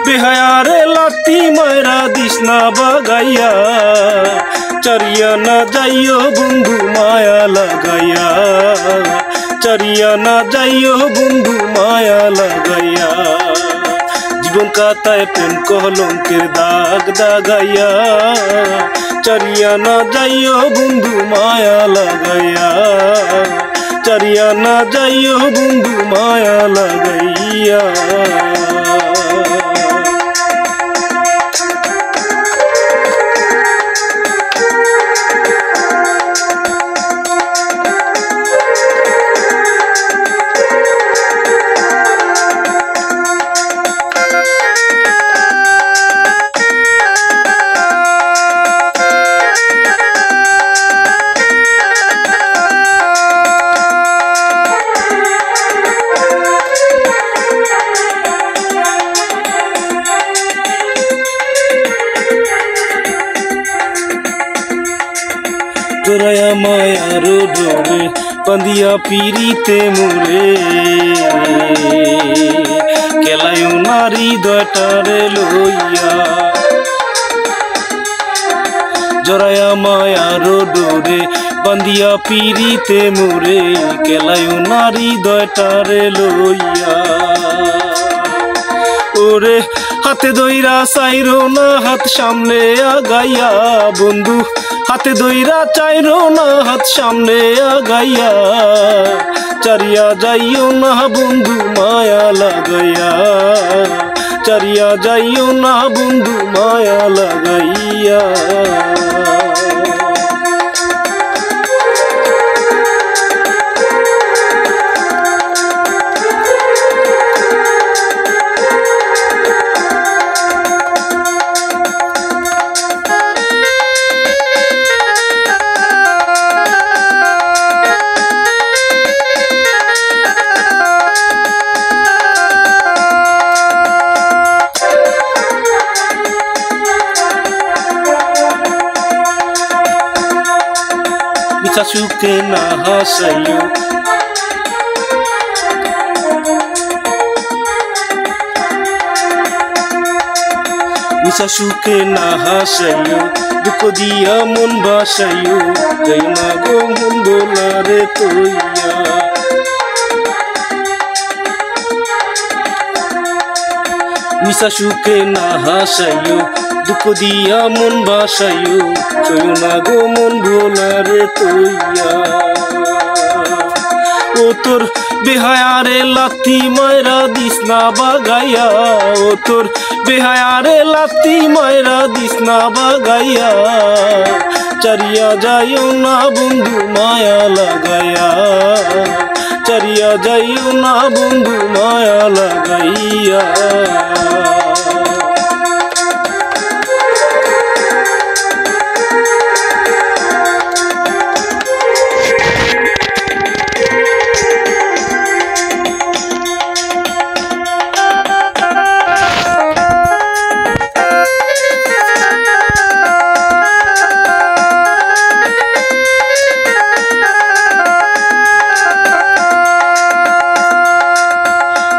বেহায়ারে লাতি মায়েরা দিস না বাগাইয়া চরিয়া না যাইও বন্ধু মায়া লাগাইয়া চরিয়া না যাইও বন্ধু মায়া লাগাইয়া জীবন কাতায় প্রেম কলঙ্কের দাগ দাগাইয়া চরিয়া না যাইও বন্ধু মায়া লাগাইয়া চরিয়া না যাইও বন্ধু মায়া লাগাইয়া জোড়ায়া মায়ার ডোরে বাঁধিয়া পিড়িতে মোরে কেলায় নারী দটারে লইয়া জোড়ায়া মায়ার ডোরে বাঁধিয়া পিড়িতে মোরে কেলায় নারী দটারে লইয়া ওরে হাতে দইরা চাইরো না হাত সামনে আগাইয়া বন্ধু হাতে দইরা চাইরো না হাত সামনে আগাইয়া চারিয়া যাইও না বন্ধু মায়া লাগাইয়া চারিয়া যাইও না বন্ধু মায়া লাগাইয়া সুখে না হাসাইও মিশা সুখে না হাসাইও দুঃখ দিয়া মন বাসাইও যাই না গো মন দোলারে তৈয়া মিশা সুখে না হাসাইও দুঃখ দিয়া মন বাসাইও চইও না গো মন ভোলারে তৈয়া ও তোর বেহায়ারে লাথি মায়েরা দিস না বাগাইয়া ও তোর বেহায়ারে লাথি মায়েরা দিস না বাগাইয়া চারিয়া যাইও না বন্ধু মায়া লাগাইয়া চারিয়া যাইও না বন্ধু মায়া লাগাইয়া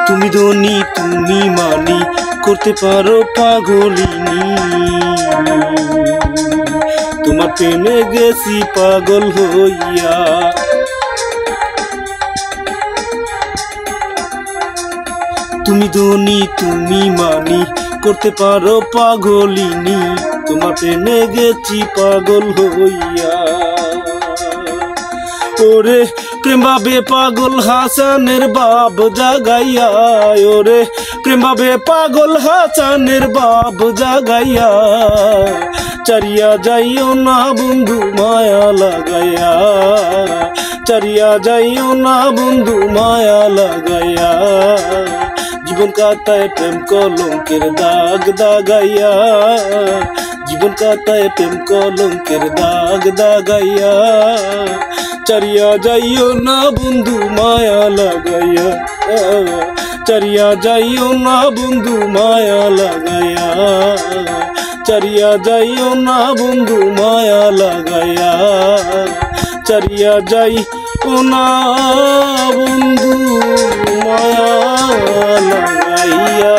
তুমি ধনী তুমি মানি করতে পারো পাগলিনী তোমার প্রেমে গেছি পাগল হইয়া তুমি ধনী তুমি মানি করতে পারো পাগলিনী তোমার প্রেমে গেছি পাগল হইয়া ওরে প্রেম ভাবে পাগল হাসানের বাপ জাগাইয়া ওরে প্রেম ভাবে পাগল হাসানের বাপ জাগাইয়া চারিয়া যাইও না বন্ধু মায়া লাগাইয়া চারিয়া যাইও না বন্ধু মায়া লাগাইয়া জীবন কাটায় প্রেম কলঙ্কের দাগ দাগাইয়া জীবন কাটায় প্রেম কলঙ্কের দাগ দাগাইয়া চারিয়া যাইও না বন্ধু মায়া লাগাইয়া চারিয়া যাইও না বন্ধু মায়া লাগাইয়া চারিয়া যাইও না বন্ধু মায়া লাগাইয়া চারিয়া যাইও না বন্ধু মায়া লাগাইয়া।